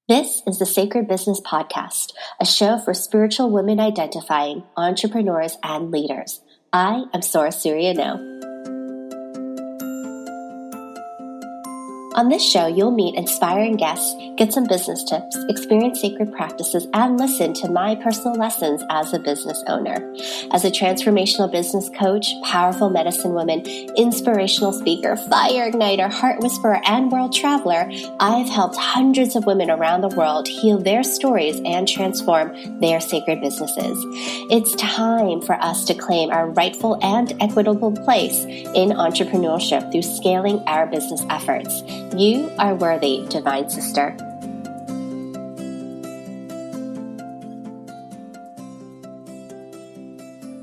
This is the Sacred Business Podcast, a show for spiritual women identifying entrepreneurs and leaders. I am Sora Suriano. On this show, you'll meet inspiring guests, get some business tips, experience sacred practices, and listen to my personal lessons as a business owner. As a transformational business coach, powerful medicine woman, inspirational speaker, fire igniter, heart whisperer, and world traveler, I've helped hundreds of women around the world heal their stories and transform their sacred businesses. It's time for us to claim our rightful and equitable place in entrepreneurship through scaling our business efforts. You are worthy, divine sister.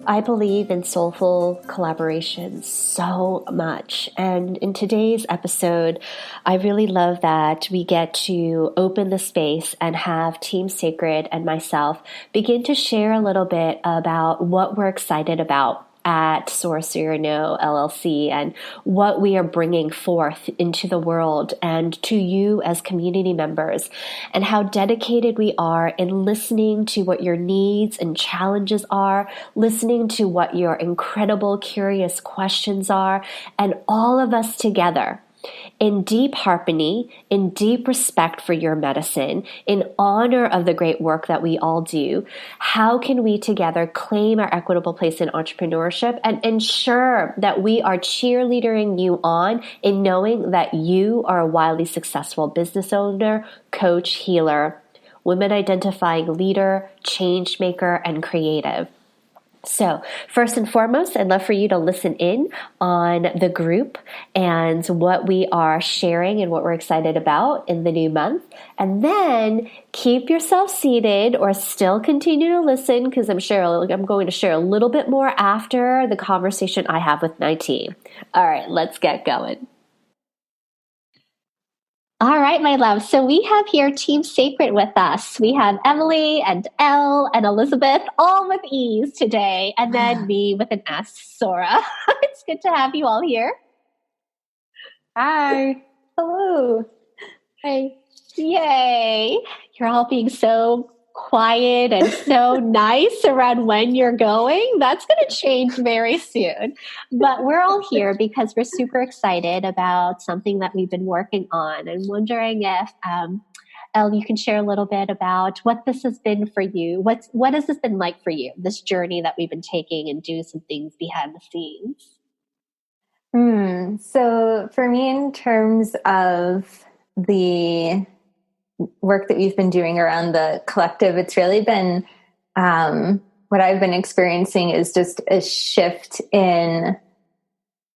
I believe in soulful collaboration so much. And in today's episode, I really love that we get to open the space and have Team Sacred and myself begin to share a little bit about what we're excited about at Sora Suriano LLC and what we are bringing forth into the world and to you as community members, and how dedicated we are in listening to what your needs and challenges are, listening to what your incredible curious questions are, and all of us together in deep harmony, in deep respect for your medicine, in honor of the great work that we all do. How can we together claim our equitable place in entrepreneurship and ensure that we are cheerleading you on in knowing that you are a wildly successful business owner, coach, healer, women identifying leader, change maker, and creative? So first and foremost, I'd love for you to listen in on the group and what we are sharing and what we're excited about in the new month. And then keep yourself seated or still continue to listen, because I'm going to share a little bit more after the conversation I have with my team. All right, let's get going. All right, my love. So we have here Team Sacred with us. We have Emily and Elle and Elizabeth, all with E's today, and then me with an S, Sora. It's good to have you all here. Hi. Hello. Hi. Yay. You're all being so quiet and so nice around when you're going. That's going to change very soon. But we're all here because we're super excited about something that we've been working on, and wondering if, Elle, you can share a little bit about what this has been for you. What has this been like for you, this journey that we've been taking and doing some things behind the scenes? So for me, in terms of the work that we've been doing around the collective, it's really been what I've been experiencing is just a shift in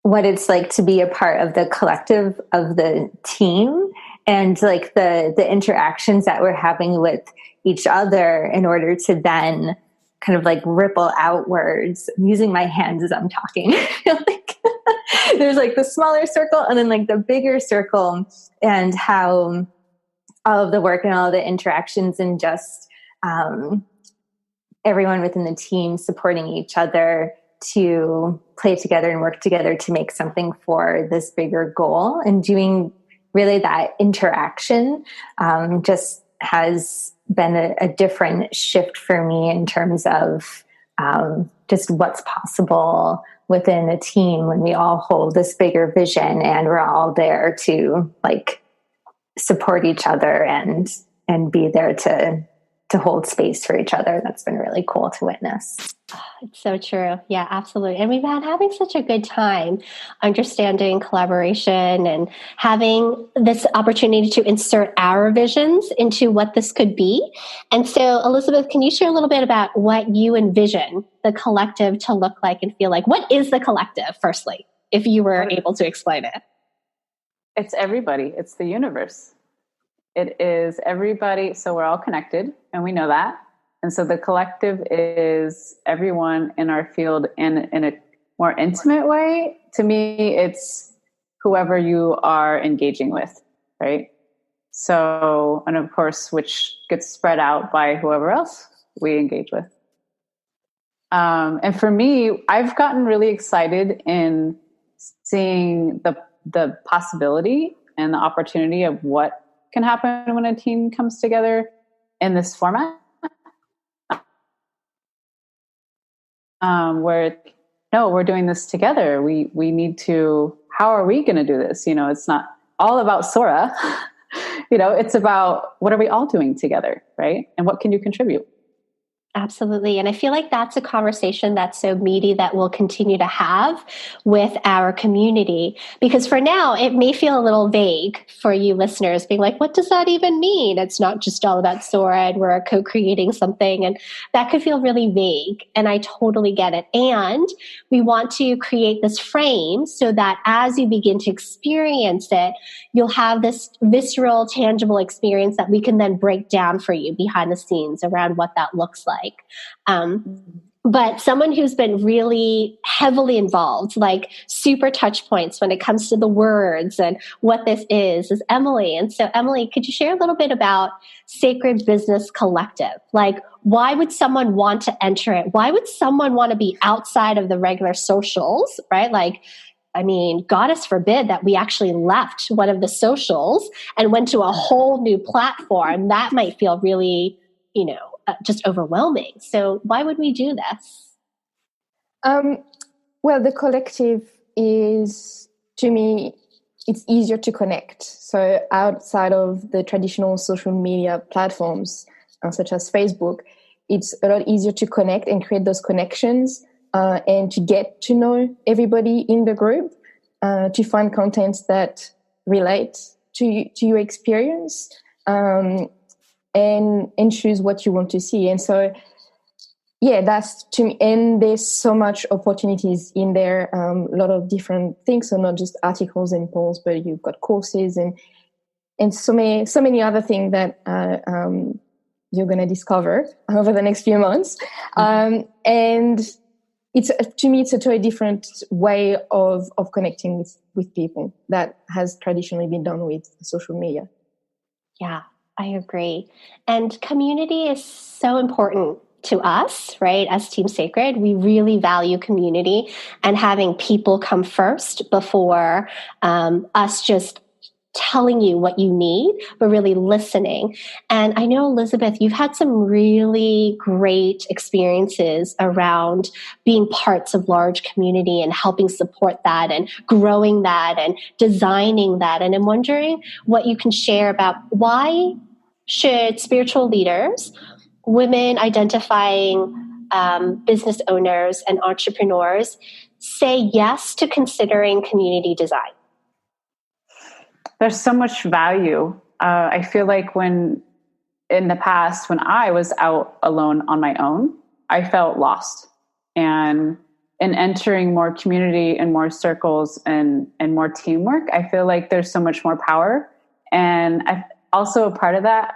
what it's like to be a part of the collective of the team, and like the interactions that we're having with each other in order to then kind of like ripple outwards. I'm using my hands as I'm talking. I feel like there's like the smaller circle and then like the bigger circle, and how all of the work and all of the interactions and just everyone within the team supporting each other to play together and work together to make something for this bigger goal, and doing really that interaction just has been a different shift for me in terms of just what's possible within a team when we all hold this bigger vision and we're all there to like support each other and be there to hold space for each other. That's been really cool to witness. Oh, it's so true. Yeah, absolutely. And we've been having such a good time understanding collaboration and having this opportunity to insert our visions into what this could be. And so, Elizabeth, can you share a little bit about what you envision the collective to look like and feel like? What is the collective, firstly, if you were able to explain it? It's everybody. It's the universe. It is everybody. So we're all connected, and we know that. And so the collective is everyone in our field in a more intimate way. To me, it's whoever you are engaging with, right? So, and of course, which gets spread out by whoever else we engage with. And for me, I've gotten really excited in seeing the possibility and the opportunity of what can happen when a team comes together in this format. Where, no, we're doing this together. We need to, how are we going to do this? It's not all about Sora. It's about what are we all doing together, right? And what can you contribute? Absolutely. And I feel like that's a conversation that's so meaty that we'll continue to have with our community. Because for now, it may feel a little vague for you listeners, being like, what does that even mean? It's not just all about Sora and we're co-creating something. And that could feel really vague. And I totally get it. And we want to create this frame so that as you begin to experience it, you'll have this visceral, tangible experience that we can then break down for you behind the scenes around what that looks like. But someone who's been really heavily involved, like super touch points when it comes to the words and what this is Emily. And so Emily, could you share a little bit about Sacred Business Collective? Like, why would someone want to enter it? Why would someone want to be outside of the regular socials, right? Like, I mean, goddess forbid that we actually left one of the socials and went to a whole new platform. That might feel really, just overwhelming. So why would we do this? Well, the collective is, to me, it's easier to connect. So outside of the traditional social media platforms, such as Facebook, it's a lot easier to connect and create those connections and to get to know everybody in the group, to find contents that relate to your experience. And choose what you want to see. And so, yeah, that's to me. And there's so much opportunities in there, a lot of different things. So not just articles and polls, but you've got courses and so many other things that you're going to discover over the next few months. And it's, to me, it's a totally different way of connecting with people that has traditionally been done with social media. Yeah. I agree. And community is so important to us, right? As Team Sacred, we really value community and having people come first before us just telling you what you need, but really listening. And I know, Elizabeth, you've had some really great experiences around being parts of large community and helping support that and growing that and designing that. And I'm wondering what you can share about why should spiritual leaders, women identifying business owners and entrepreneurs say yes to considering community design? There's so much value. I feel like in the past, when I was out alone on my own, I felt lost. And in entering more community and more circles and more teamwork, I feel like there's so much more power. And also a part of that,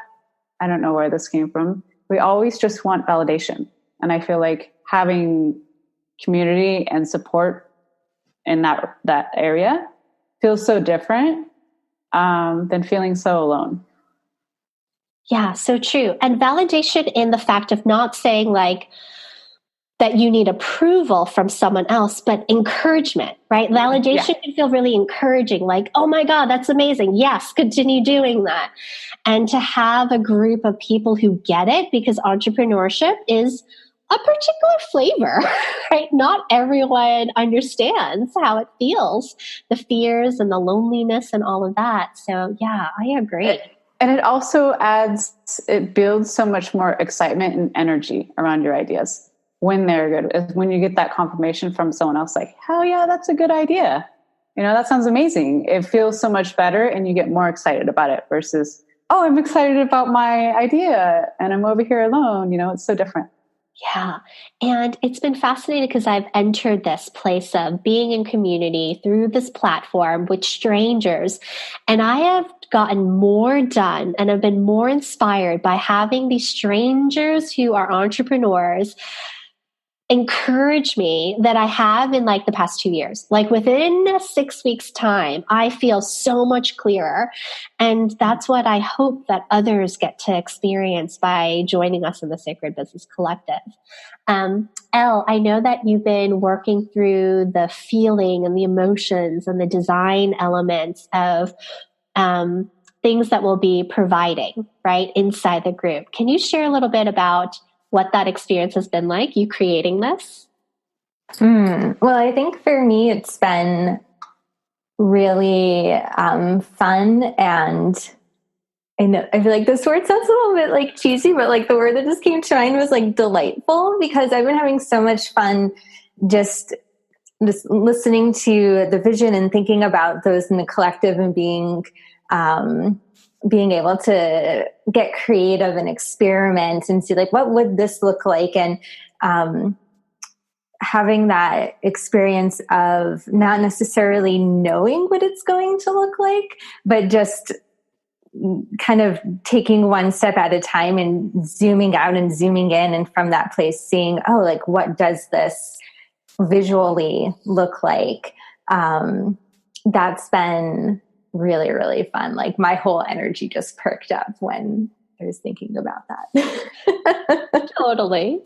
I don't know where this came from, we always just want validation. And I feel like having community and support in that area feels so different than feeling so alone. Yeah, so true. And validation in the fact of not saying like that you need approval from someone else, but encouragement, right? Validation can feel really encouraging, like, oh my God, that's amazing. Yes, continue doing that. And to have a group of people who get it, because entrepreneurship is a particular flavor, right? Not everyone understands how it feels, the fears and the loneliness and all of that. So yeah, I agree. And it also it builds so much more excitement and energy around your ideas when they're good. When you get that confirmation from someone else, like, hell yeah, that's a good idea. That sounds amazing. It feels so much better and you get more excited about it versus, oh, I'm excited about my idea and I'm over here alone. It's so different. Yeah. And it's been fascinating because I've entered this place of being in community through this platform with strangers. And I have gotten more done and have been more inspired by having these strangers who are entrepreneurs encourage me that I have in like the past 2 years. Like within 6 weeks' time, I feel so much clearer. And that's what I hope that others get to experience by joining us in the Sacred Business Collective. Elle, I know that you've been working through the feeling and the emotions and the design elements of things that we'll be providing, right, inside the group. Can you share a little bit about what that experience has been like, you creating this? Well, I think for me, it's been really fun, and I feel like this word sounds a little bit like cheesy, but like the word that just came to mind was like delightful, because I've been having so much fun just listening to the vision and thinking about those in the collective, and being able to get creative and experiment and see like, what would this look like? And having that experience of not necessarily knowing what it's going to look like, but just kind of taking one step at a time and zooming out and zooming in. And from that place, seeing, oh, like, what does this visually look like? That's been really, really fun. Like, my whole energy just perked up when I was thinking about that. Totally.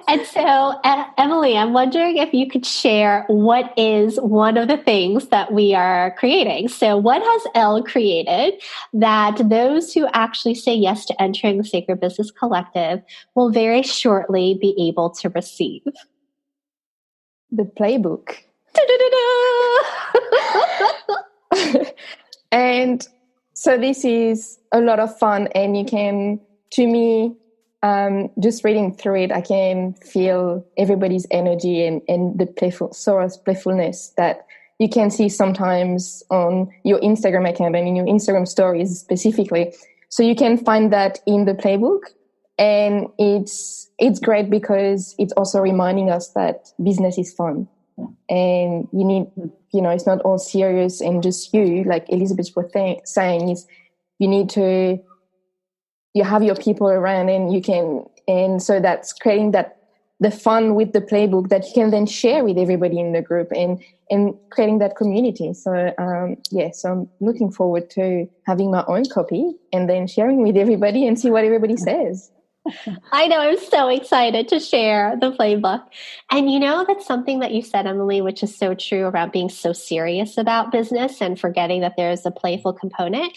And so, Emily, I'm wondering if you could share what is one of the things that we are creating. So what has Elle created that those who actually say yes to entering the Sacred Business Collective will very shortly be able to receive? The playbook. And so this is a lot of fun, and you can, to me, just reading through it, I can feel everybody's energy and the Sora's playfulness that you can see sometimes on your Instagram account and in your Instagram stories specifically. So you can find that in the playbook, and it's great because it's also reminding us that business is fun, and you need, it's not all serious and just you, like Elizabeth was saying, is you have your people around, and so that's creating the fun with the playbook that you can then share with everybody in the group, and creating that community. So so I'm looking forward to having my own copy and then sharing with everybody and see what everybody says. I know, I'm so excited to share the playbook. And that's something that you said, Emily, which is so true about being so serious about business and forgetting that there's a playful component.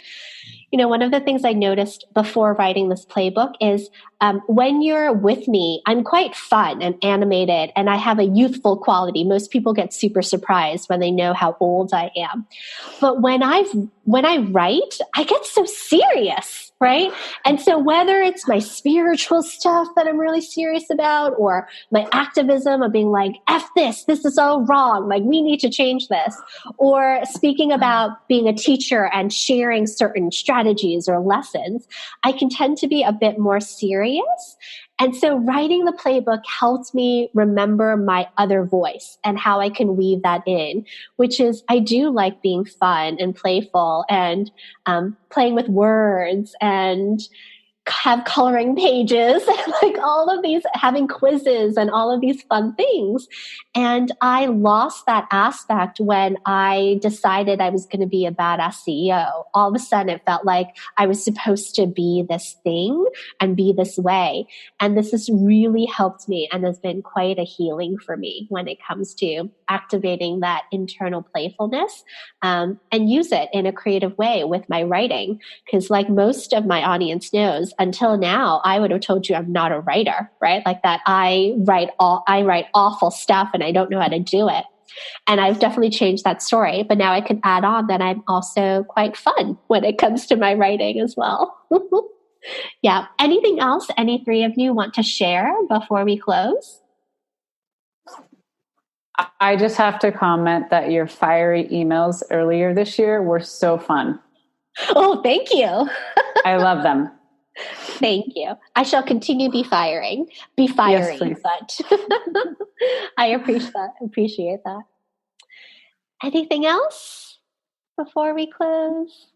One of the things I noticed before writing this playbook is when you're with me, I'm quite fun and animated, and I have a youthful quality. Most people get super surprised when they know how old I am. But when I write, I get so serious, right? And so whether it's my spiritual stuff that I'm really serious about, or my activism of being like, F this is all wrong, like we need to change this, or speaking about being a teacher and sharing certain strategies or lessons, I can tend to be a bit more serious. And so writing the playbook helped me remember my other voice and how I can weave that in, which is I do like being fun and playful and playing with words and have coloring pages, like all of these, having quizzes and all of these fun things. And I lost that aspect when I decided I was going to be a badass CEO. All of a sudden it felt like I was supposed to be this thing and be this way. And this has really helped me and has been quite a healing for me when it comes to activating that internal playfulness and use it in a creative way with my writing. Because like most of my audience knows, until now, I would have told you I'm not a writer, right? Like that I write awful stuff and I don't know how to do it. And I've definitely changed that story. But now I can add on that I'm also quite fun when it comes to my writing as well. Yeah. Anything else any three of you want to share before we close? I just have to comment that your fiery emails earlier this year were so fun. Oh, thank you. I love them. Thank you. I shall continue be fiery, yes, but I appreciate that. Anything else before we close?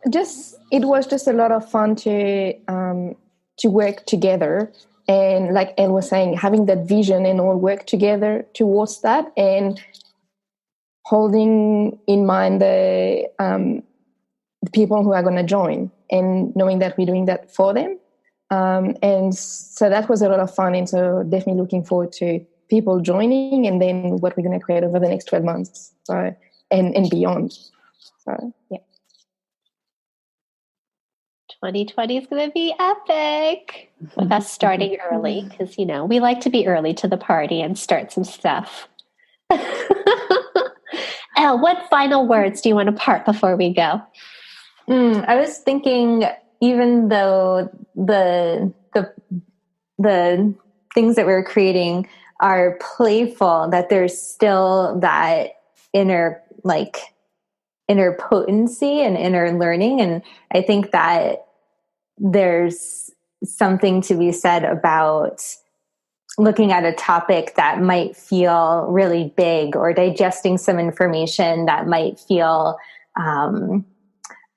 It was just a lot of fun to work together, and like Elle was saying, having that vision and all work together towards that, and holding in mind the people who are going to join, and knowing that we're doing that for them. And so that was a lot of fun. And so definitely looking forward to people joining, and then what we're going to create over the next 12 months. So, and beyond. So, yeah. 2020 is going to be epic with us starting early because, we like to be early to the party and start some stuff. Elle, what final words do you want to part before we go? I was thinking, even though the things that we're creating are playful, that there's still that inner potency and inner learning. And I think that there's something to be said about looking at a topic that might feel really big, or digesting some information that might feel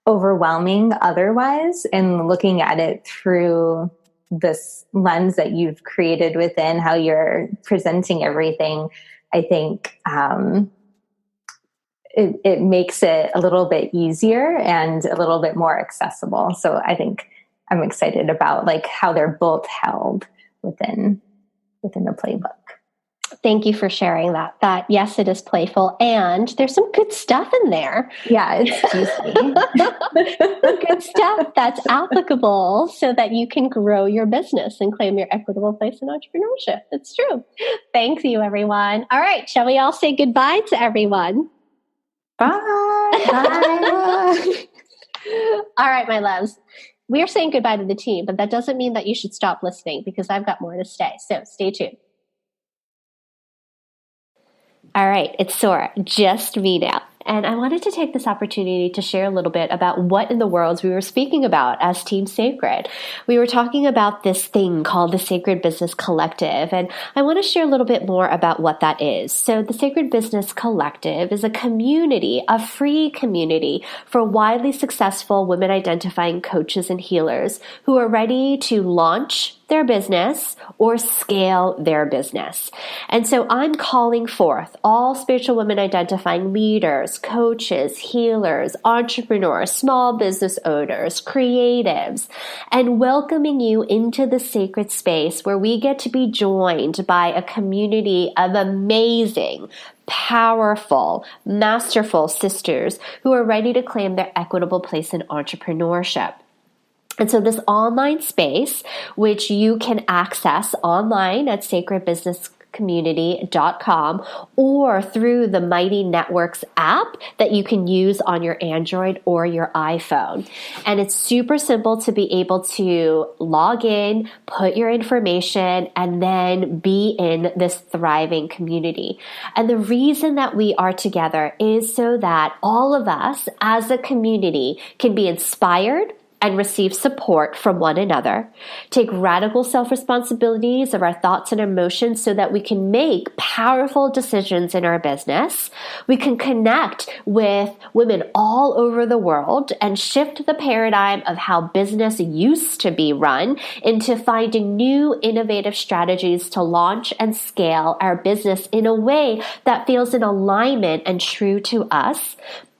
overwhelming otherwise, and looking at it through this lens that you've created within how you're presenting everything. I think it makes it a little bit easier and a little bit more accessible. So I think I'm excited about how they're both held within the playbook. Thank you for sharing that. Yes, it is playful, and there's some good stuff in there. Yeah, it's juicy. Good stuff that's applicable so that you can grow your business and claim your equitable place in entrepreneurship. It's true. Thank you, everyone. All right, shall we all say goodbye to everyone? Bye. Bye. All right, my loves. We are saying goodbye to the team, but that doesn't mean that you should stop listening, because I've got more to say. So stay tuned. All right, it's Sora, just me now. And I wanted to take this opportunity to share a little bit about what in the world we were speaking about as Team Sacred. We were talking about this thing called the Sacred Business Collective, and I want to share a little bit more about what that is. So the Sacred Business Collective is a community, a free community for widely successful women identifying coaches and healers who are ready to launch their business or scale their business. And so I'm calling forth all spiritual women identifying leaders, coaches, healers, entrepreneurs, small business owners, creatives, and welcoming you into the sacred space where we get to be joined by a community of amazing, powerful, masterful sisters who are ready to claim their equitable place in entrepreneurship. And so this online space, which you can access online at sacredbusinesscommunity.com or through the Mighty Networks app that you can use on your Android or your iPhone. And it's super simple to be able to log in, put your information, and then be in this thriving community. And the reason that we are together is so that all of us as a community can be inspired and receive support from one another, take radical self-responsibilities of our thoughts and emotions so that we can make powerful decisions in our business. We can connect with women all over the world and shift the paradigm of how business used to be run into finding new innovative strategies to launch and scale our business in a way that feels in alignment and true to us.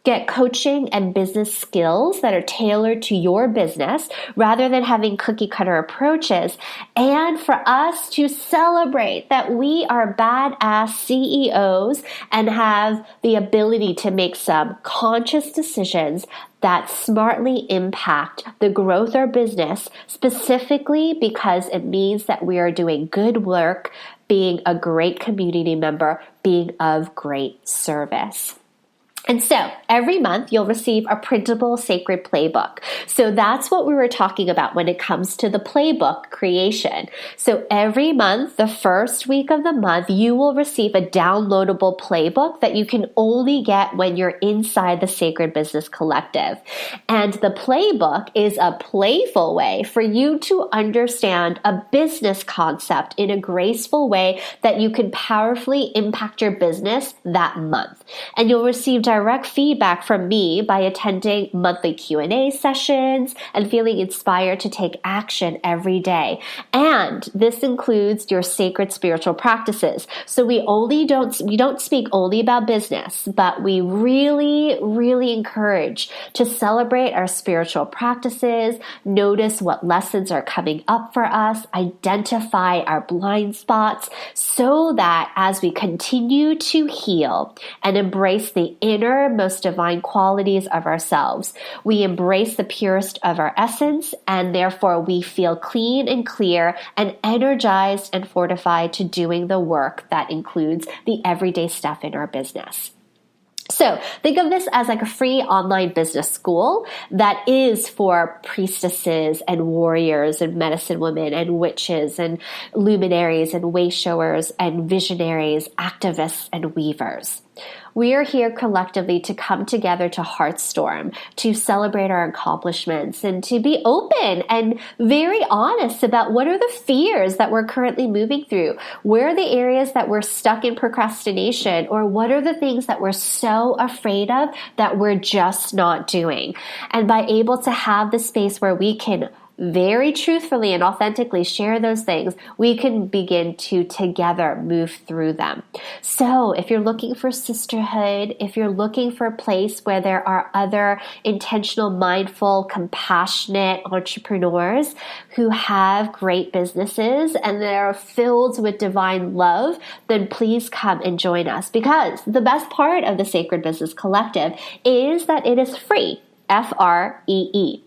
Get coaching and business skills that are tailored to your business rather than having cookie cutter approaches. And for us to celebrate that we are badass CEOs and have the ability to make some conscious decisions that smartly impact the growth of our business, specifically because it means that we are doing good work, being a great community member, being of great service. And so every month you'll receive a printable sacred playbook. So that's what we were talking about when it comes to the playbook creation. So every month, the first week of the month, you will receive a downloadable playbook that you can only get when you're inside the Sacred Business Collective. And the playbook is a playful way for you to understand a business concept in a graceful way that you can powerfully impact your business that month. And you'll receive direct feedback from me by attending monthly Q&A sessions and feeling inspired to take action every day. And this includes your sacred spiritual practices. So we don't speak only about business, but we really, really encourage to celebrate our spiritual practices, notice what lessons are coming up for us, identify our blind spots, so that as we continue to heal and embrace the inner inner, most divine qualities of ourselves. We embrace the purest of our essence, and therefore we feel clean and clear and energized and fortified to doing the work that includes the everyday stuff in our business. So think of this as like a free online business school that is for priestesses and warriors and medicine women and witches and luminaries and way showers and visionaries, activists and weavers. We are here collectively to come together to Heartstorm, to celebrate our accomplishments and to be open and very honest about what are the fears that we're currently moving through. Where are the areas that we're stuck in procrastination, or what are the things that we're so afraid of that we're just not doing? And by able to have the space where we can very truthfully and authentically share those things, we can begin to together move through them. So if you're looking for sisterhood, if you're looking for a place where there are other intentional, mindful, compassionate entrepreneurs who have great businesses and they're filled with divine love, then please come and join us, because the best part of the Sacred Business Collective is that it is free. Free.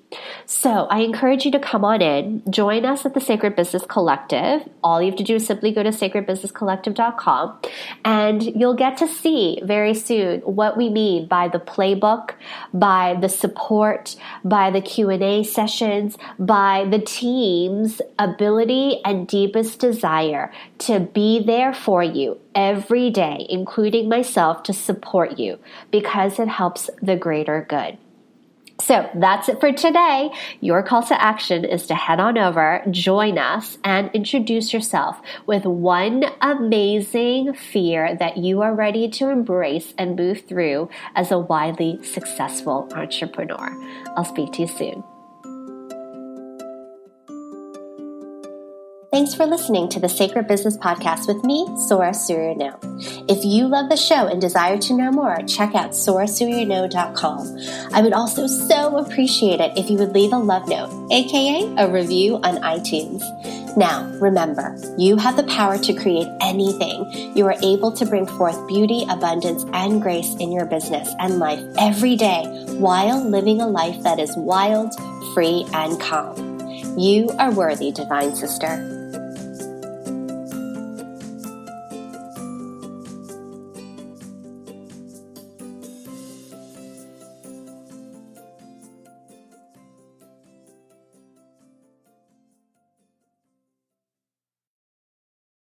So I encourage you to come on in, join us at the Sacred Business Collective. All you have to do is simply go to sacredbusinesscollective.com, and you'll get to see very soon what we mean by the playbook, by the support, by the Q&A sessions, by the team's ability and deepest desire to be there for you every day, including myself, to support you because it helps the greater good. So that's it for today. Your call to action is to head on over, join us, and introduce yourself with one amazing fear that you are ready to embrace and move through as a wildly successful entrepreneur. I'll speak to you soon. Thanks for listening to the Sacred Business Podcast with me, Sora Suryano. If you love the show and desire to know more, check out sorasuryano.com. I would also so appreciate it if you would leave a love note, aka a review on iTunes. Now, remember, you have the power to create anything. You are able to bring forth beauty, abundance, and grace in your business and life every day while living a life that is wild, free, and calm. You are worthy, divine sister.